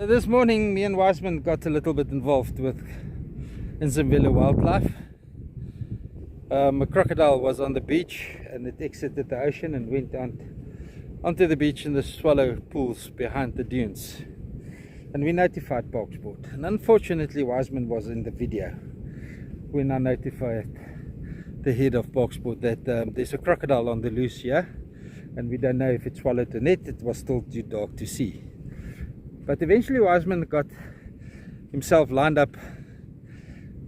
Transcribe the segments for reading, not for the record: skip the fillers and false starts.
This morning me and Wiseman got a little bit involved in some wildlife. A crocodile was on the beach and it exited the ocean and went onto the beach in the swallow pools behind the dunes. And we notified Park Sport. And unfortunately Wiseman was in the video when I notified the head of Park Sport that there's a crocodile on the loose here. And we don't know if it swallowed the net. It was still too dark to see. But eventually Wiseman got himself lined up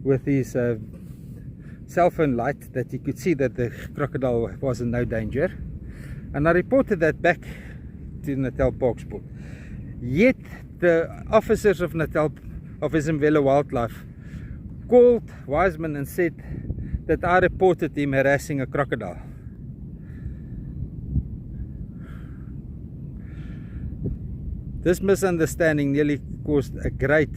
with his cell phone light that he could see that the crocodile was in no danger. And I reported that back to Natal Park Sport. Yet the officers of Natal, of Zimvelo Wildlife, called Wiseman and said that I reported him harassing a crocodile. This misunderstanding nearly caused a great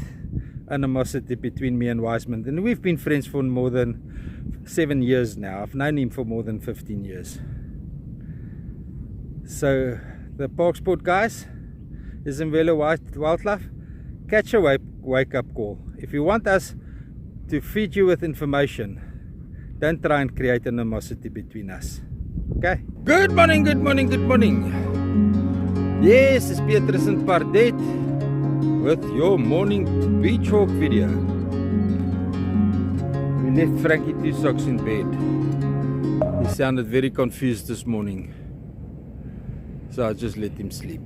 animosity between me and Wiseman, and we've been friends for more than 7 years now. I've known him for more than 15 years. So the Park Sport guys, Zimvelo Wildlife, catch a wake-up call. If you want us to feed you with information, don't try and create animosity between us. Okay? Good morning, good morning, good morning. Yes, it's Petrus and Pardette with your morning beach walk video. We left Frankie 2 socks in bed. He sounded very confused this morning, so I just let him sleep.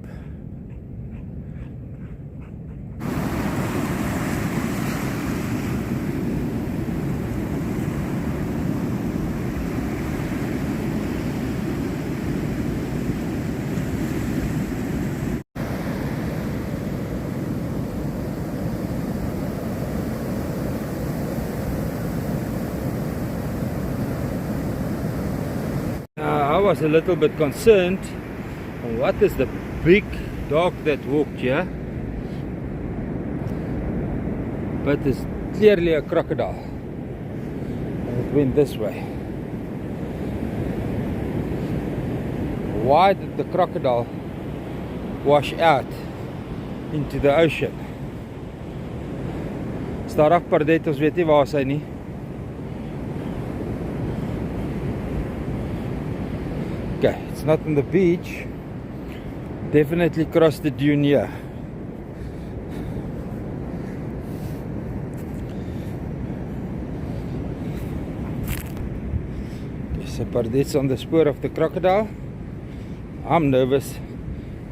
I was a little bit concerned. What is the big dog that walked here? But it's clearly a crocodile. And it went this way. Why did the crocodile wash out into the ocean? Stadig Pardette, ons weet nie waar sy nie. Okay, it's not on the beach. Definitely crossed the dune here. Okay, so Pardette's on the spoor of the crocodile. I'm nervous.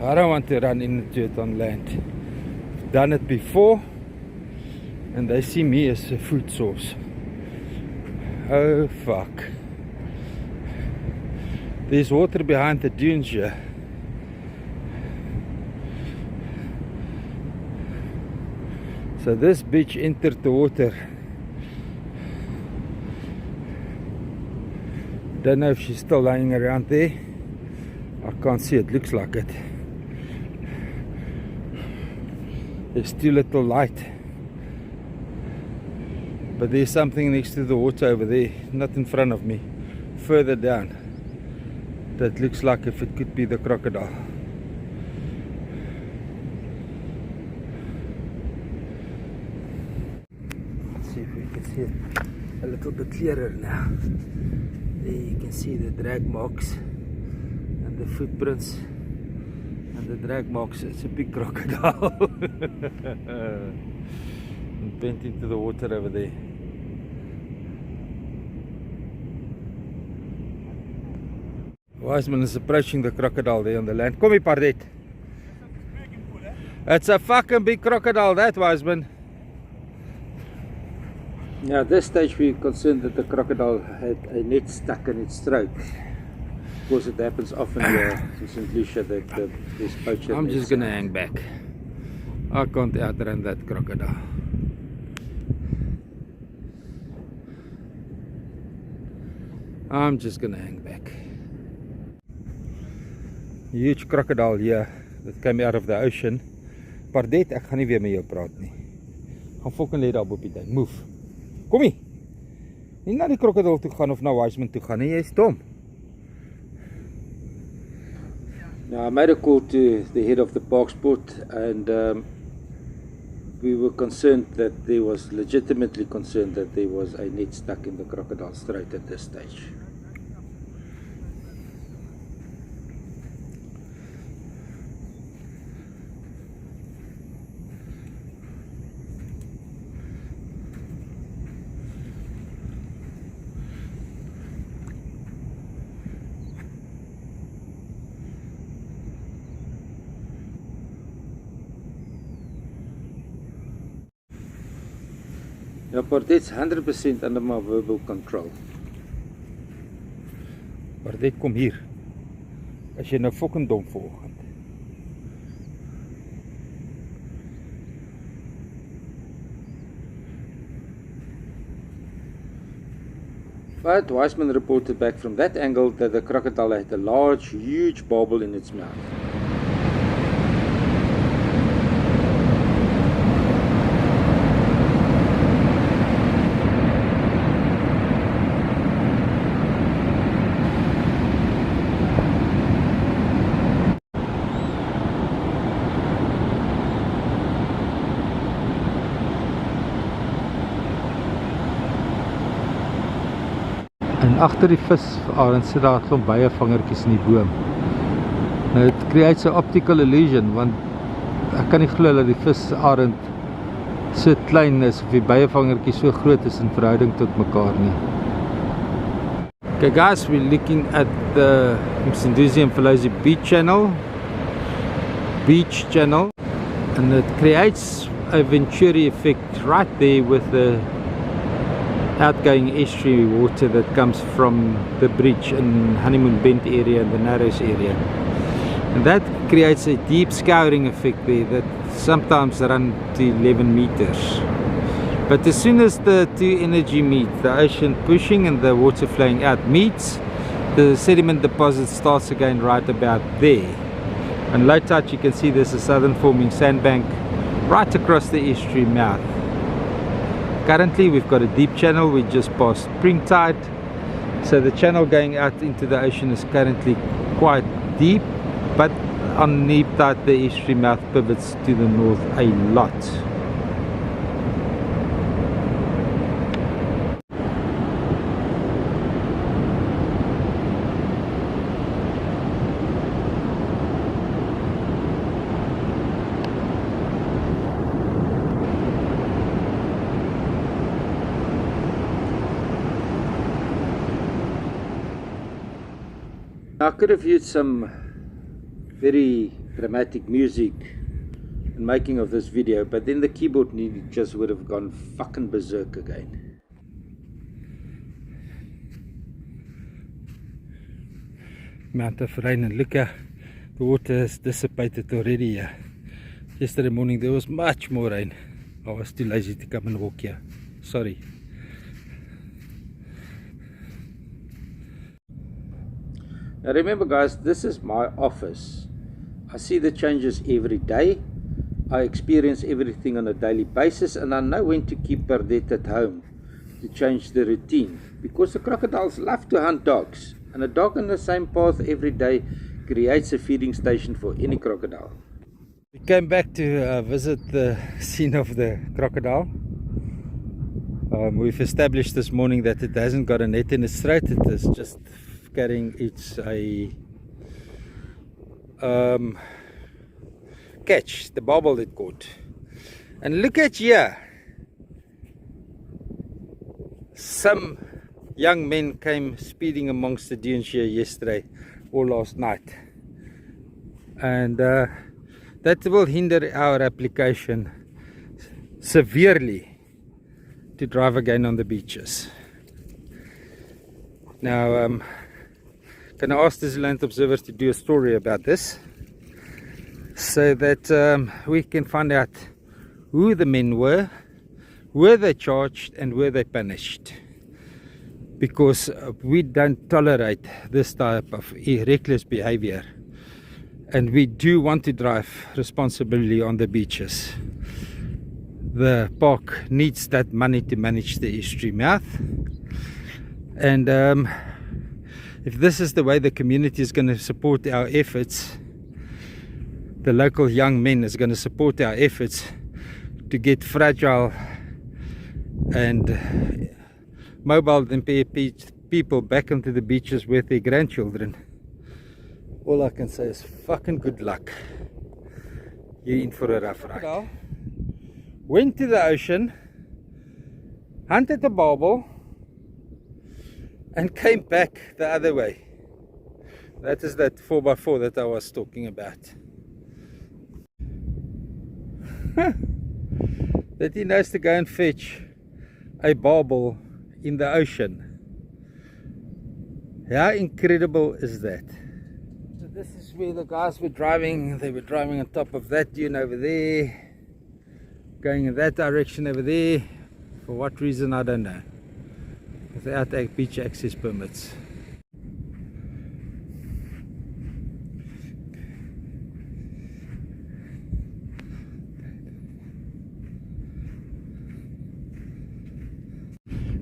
I don't want to run into it on land. I've done it before, and they see me as a food source. Oh fuck. There's water behind the dunes here. So this bitch entered the water. Don't know if she's still lying around there. I can't see, it looks like it. There's too little light. But there's something next to the water over there, not in front of me, further down. That looks like if it could be the crocodile. Let's see if we can see it a little bit clearer now. There you can see the drag marks and the footprints and the drag marks. It's a big crocodile. And bent into the water over there. Wiseman is approaching the crocodile there on the land. Kom hier, Pardette. It's a fucking big crocodile, that, Wiseman. Now at this stage we're concerned that the crocodile had a net stuck in its throat. Of course it happens often here in St Lucia that this poacher... I'm just going to hang back. I can't outrun that crocodile. I'm just going to hang back. Huge crocodile here that came out of the ocean. Pardette, ek gaan nie weer met jou praat nie. Gaan fucking lê daar op die tuin. Move. Kom hier. Nie na die crocodile toe gaan of na Wiseman toe gaan nie. Jy's dom. Now I made a call to the head of the Park Sport and we were concerned that there was legitimately concerned that there was a net stuck in the Crocodile Strait at this stage. Ja, Pardette's 100% under my verbal control. Pardette, kom hier. As jy nou fucking dom vanoggend. But Wiseman reported back from that angle that the crocodile had a large, huge barbel in its mouth. En agter die visarend sit daar 'n klomp baie vangertjies in die boom. Nou it creates an optical illusion, want ek kan nie glo dat die visarend so klein is of die baie vangertjies so groot is in verhouding tot mekaar nie. Okay guys, we're looking at the St Lucia beach channel, and it creates a Venturi effect right there with the outgoing estuary water that comes from the bridge in Honeymoon Bend area and the Narrows area, and that creates a deep scouring effect there that sometimes run to 11 meters. But as soon as the two energy meet, the ocean pushing and the water flowing out meets, the sediment deposit starts again right about there. And low tide, you can see there's a southern forming sandbank right across the estuary mouth. Currently we've got a deep channel, we just passed spring tide, so the channel going out into the ocean is currently quite deep, but on neap tide the estuary mouth pivots to the north a lot. I could have used some very dramatic music in making of this video, but then the keyboard just would have gone fucking berserk again. Amount of rain, and look how the water has dissipated already here. Yesterday morning there was much more rain. I was too lazy to come and walk here. Sorry. Now remember guys, this is my office. I see the changes every day. I experience everything on a daily basis, and I know when to keep Pardette at home to change the routine, because the crocodiles love to hunt dogs, and a dog on the same path every day creates a feeding station for any crocodile. We came back to visit the scene of the crocodile. We've established this morning that it hasn't got a net in its throat, it is just carrying its catch, the barbel it caught. And look at here, some young men came speeding amongst the dunes here yesterday or last night, and that will hinder our application severely to drive again on the beaches. Now can I ask the land observers to do a story about this, so that we can find out who the men were they charged, and were they punished, because we don't tolerate this type of reckless behavior, and we do want to drive responsibly on the beaches. The park needs that money to manage the estuary mouth, and if this is the way the community is going to support our efforts, the local young men is going to support our efforts to get fragile and mobile impaired people back onto the beaches with their grandchildren. All I can say is fucking good luck. You're in for a rough ride. Went to the ocean, hunted a barbel, and came back the other way. That is that 4x4 that I was talking about. That he knows to go and fetch a barbel in the ocean. How incredible is that? So this is where the guys were driving. They were driving on top of that dune over there, going in that direction over there. For what reason, I don't know. Without beach access permits.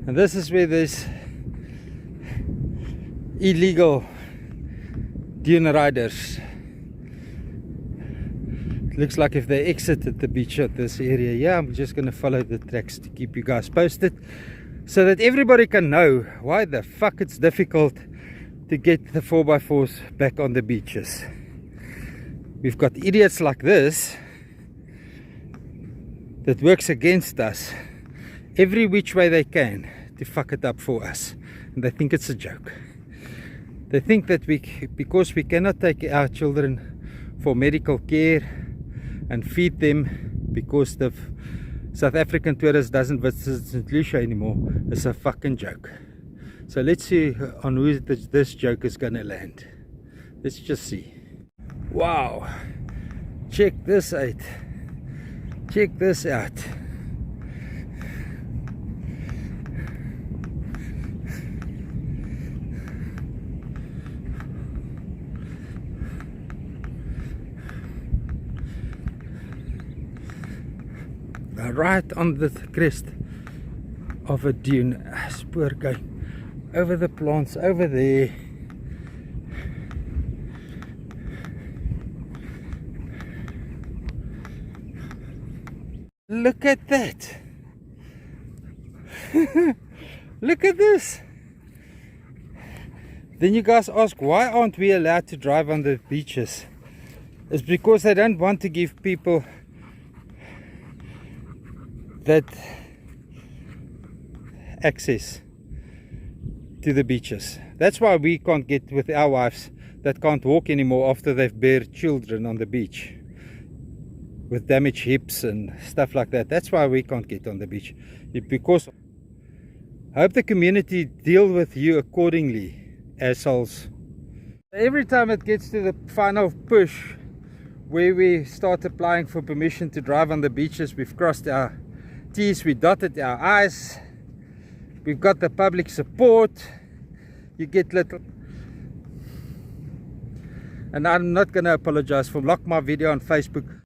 And this is where there's illegal dune riders. It looks like if they exited the beach at this area. Yeah, I'm just going to follow the tracks to keep you guys posted, so that everybody can know why the fuck it's difficult to get the 4x4s back on the beaches. We've got idiots like this that works against us every which way they can to fuck it up for us, and they think it's a joke. They think that because we cannot take our children for medical care and feed them because the South African tourist doesn't visit St Lucia anymore, is a fucking joke. So let's see on who this joke is gonna land. Let's just see. Wow, check this out. Check this out. Right on the crest of a dune, spoor going over the plants over there. Look at that. Look at this. Then you guys ask, why aren't we allowed to drive on the beaches? It's because they don't want to give people that access to the beaches. That's why we can't get with our wives that can't walk anymore after they've bear children on the beach with damaged hips and stuff like that. That's why we can't get on the beach, because I hope the community deal with you accordingly, assholes. Every time it gets to the final push where we start applying for permission to drive on the beaches, we've crossed our T's, we dotted our I's, we've got the public support, you get little. And I'm not going to apologize for lock my video on Facebook